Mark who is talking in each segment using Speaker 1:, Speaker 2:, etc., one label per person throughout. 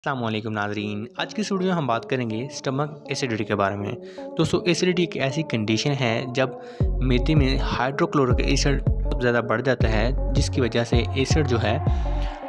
Speaker 1: अस्सलाम वालेकुम नाज़रीन। आज की इस वीडियो में हम बात करेंगे स्टमक एसिडिटी के बारे में। दोस्तों एसिडिटी एक ऐसी कंडीशन है जब मैदे में हाइड्रोक्लोरिक एसिड ज़्यादा बढ़ जाता है, जिसकी वजह से एसिड जो है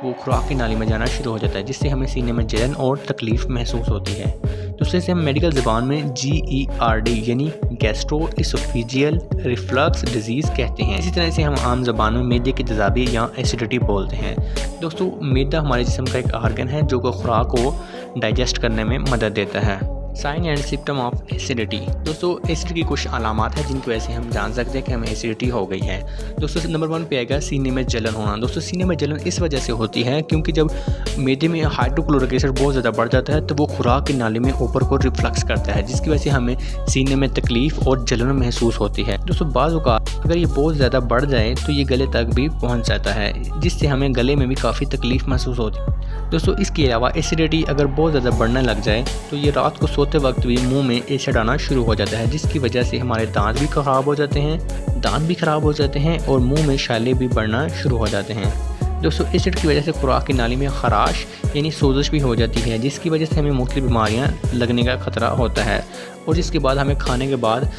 Speaker 1: वो खुराक की नाली में जाना शुरू हो जाता है, जिससे हमें सीने में जलन और तकलीफ़ महसूस होती है। दूसरे से हम मेडिकल ज़बान में GERD यानी गैस्ट्रोइसोफेजियल रिफ्लक्स डिजीज़ कहते हैं। इसी तरह से हम आम ज़बान में मैदे की तेज़ाबी या एसिडिटी बोलते हैं। दोस्तों मैदा हमारे जिस्म का एक आर्गन है जो कि खुराक को डाइजेस्ट करने में मदद देता है। Sign and symptom of acidity. दोस्तों एसिडिटी की कुछ अलामात हैं जिनकी वजह से हम जान सकते हैं कि हमें एसिडिटी हो गई है। दोस्तों नंबर 1 पे आएगा सीने में जलन होना। दोस्तों सीने में जलन इस वजह से होती है क्योंकि जब मैदे में हाइड्रोक्लोरिक एसिड बहुत ज़्यादा बढ़ जाता है तो वो खुराक की नाली में ऊपर को रिफ्लक्स करता है, जिसकी वजह से हमें सीने में तकलीफ़ और जलन महसूस होती है। दोस्तों बाज़ औक़ात अगर ये बहुत ज़्यादा बढ़ जाए तो ये गले तक भी पहुँच जाता है, जिससे हमें गले में भी काफ़ी तकलीफ़ महसूस होती है। दोस्तों इसके अलावा एसिडिटी अगर बहुत ज़्यादा बढ़ने लग जाए तो ये रात को सोते वक्त भी मुंह में एसिड आना शुरू हो जाता है, जिसकी वजह से हमारे दांत भी ख़राब हो जाते हैं और मुंह में छाले भी बढ़ना शुरू हो जाते हैं। दोस्तों एसिड की वजह से खुराक की नाली में खराश यानी सोजिश भी हो जाती है, जिसकी वजह से हमें मुख्तलिफ बीमारियाँ लगने का ख़तरा होता है और जिसके बाद हमें खाने के बाद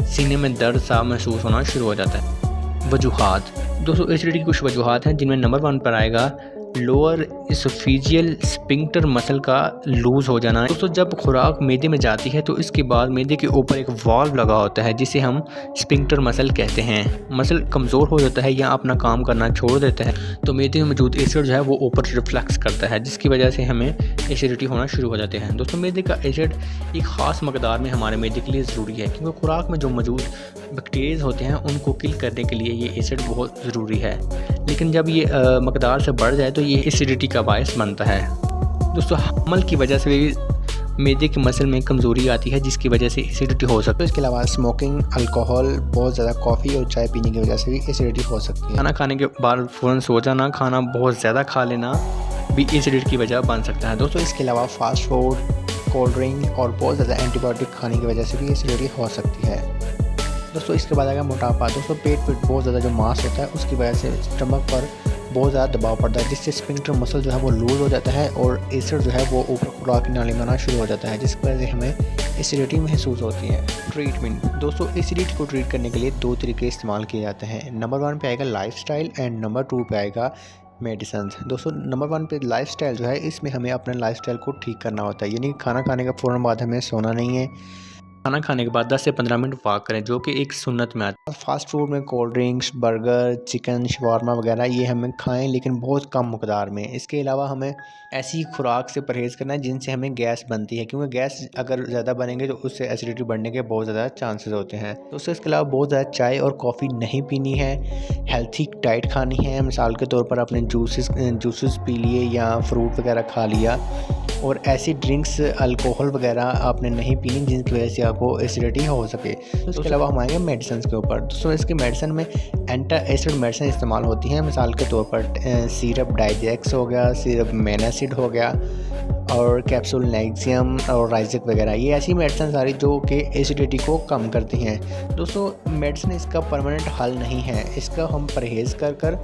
Speaker 1: सीने में दर्द सा महसूस होना शुरू हो जाता है। वजूहात। दोस्तों एसिडिटी की कुछ वजूहात हैं जिनमें नंबर 1 पर आएगा लोअर इसोफेजियल स्फिंक्टर मसल का लूज़ हो जाना। दोस्तों जब खुराक मैदे में जाती है तो इसके बाद मैदे के ऊपर एक वाल्व लगा होता है जिसे हम स्फिंक्टर मसल कहते हैं। मसल कमज़ोर हो जाता है या अपना काम करना छोड़ देता है तो मैदे में मौजूद एसिड जो है वो ऊपर रिफ्लेक्स करता है, जिसकी वजह से हमें एसिडिटी होना शुरू हो जाते हैं। दोस्तों मैदे का एसिड एक ख़ास मकदार में हमारे मैदे के लिए ज़रूरी है क्योंकि खुराक में जो मौजूद बैक्टीरियाज होते हैं उनको किल करने के लिए ये एसिड बहुत ज़रूरी है, लेकिन जब ये मकदार से बढ़ जाए तो ये एसिडिटी का बायस बनता है। दोस्तों हमल की वजह से भी मैदे के मसल में कमज़ोरी आती है, जिसकी वजह से एसिडिटी हो सकती है।
Speaker 2: इसके अलावा स्मोकिंग, अल्कोहल, बहुत ज़्यादा कॉफ़ी और चाय पीने की वजह से भी एसिडिटी हो सकती है।
Speaker 1: खाना खाने के बाद फ़ौरन सो जाना, खाना बहुत ज़्यादा खा लेना भी एसिडिटी की वजह बन सकता है।
Speaker 2: दोस्तों इसके अलावा फास्ट फूड, कोल्ड ड्रिंक और बहुत ज़्यादा एंटीबायोटिक खाने की वजह से भी एसिडिटी हो सकती है। दोस्तों इसके बाद आएगा मोटापा। दोस्तों पेट पर बहुत ज़्यादा जो मांस होता है उसकी वजह से स्टमक पर बहुत ज़्यादा दबाव पड़ता है, जिससे स्फिंक्टर मसल जो है वो लूज़ हो जाता है और एसिड जो है वो ऊपर खुराक की नाली में आना शुरू हो जाता है, जिसकी वजह से हमें एसिडिटी महसूस होती है। ट्रीटमेंट। दोस्तों एसिडिटी को ट्रीट करने के लिए 2 तरीके इस्तेमाल किए जाते हैं। नंबर 1 पे आएगा लाइफस्टाइल एंड नंबर 2 पे आएगा मेडिसिन। दोस्तों नंबर 1 पे लाइफस्टाइल जो है, इसमें हमें अपने लाइफस्टाइल को ठीक करना होता है, यानी खाना खाने के फ़ौरन बाद हमें सोना नहीं है।
Speaker 1: खाना खाने के बाद 10 से 15 मिनट वॉक करें, जो कि एक सुन्नत में आता है।
Speaker 2: फास्ट फूड में cold drinks, burger, chicken, shawarma वगैरह ये हमें खाएं, लेकिन बहुत कम मकदार में। इसके अलावा हमें ऐसी खुराक से परहेज़ करना है जिनसे हमें गैस बनती है, क्योंकि गैस अगर ज़्यादा बनेंगे तो उससे एसिडिटी बढ़ने के बहुत ज़्यादा चांसेस होते हैं। दोस्तों इसके अलावा बहुत ज़्यादा चाय और कॉफ़ी नहीं पीनी है। हेल्थी डाइट खानी है, मिसाल के तौर पर आपने जूसेस पी लिए या फ्रूट वगैरह खा लिया, और ऐसी ड्रिंक्स, अल्कोहल वगैरह आपने नहीं पीनी जिनकी वजह से आपको एसिडिटी हो सके। तो इसके अलावा हम आएंगे मेडिसिन के ऊपर। दोस्तों इसकी मेडिसिन में एंटी एसिड मेडिसिन इस्तेमाल होती हैं, मिसाल के तौर पर सिरप डाइजेक्स हो गया, सिरप मेनासिड हो गया और कैप्सूल नेक्सियम और राइजिक वगैरह। ये ऐसी मेडिसिन सारी जो कि एसिडिटी को कम करती हैं। दोस्तों मेडिसिन इसका परमानेंट हल नहीं है, इसका हम परहेज़ कर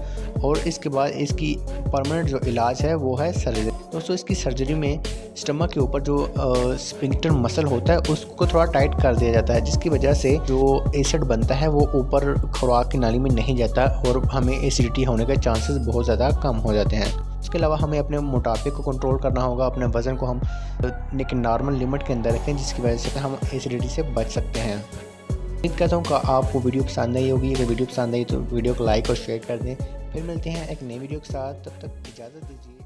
Speaker 2: और इसके बाद इसकी परमानेंट जो इलाज है वो है सर्जरी। दोस्तों इसकी सर्जरी में स्टमक के ऊपर जो स्फिंक्टर मसल होता है उसको थोड़ा टाइट कर दिया जाता है, जिसकी वजह से जो एसिड बनता है वो ऊपर खुराक की नाली में नहीं जाता और हमें एसिडिटी होने के चांसेस बहुत ज़्यादा कम हो जाते हैं। इसके अलावा हमें अपने मोटापे को कंट्रोल करना होगा, अपने वज़न को हम एक नॉर्मल लिमिट के अंदर रखें, जिसकी वजह से हम एसिडिटी से बच सकते हैं। उम्मीद करता हूँ कि आपको वीडियो पसंद आई होगी। अगर वीडियो पसंद आई तो वीडियो को लाइक और शेयर कर दें। फिर मिलते हैं एक नई वीडियो के साथ, तब तक इजाज़त दीजिए।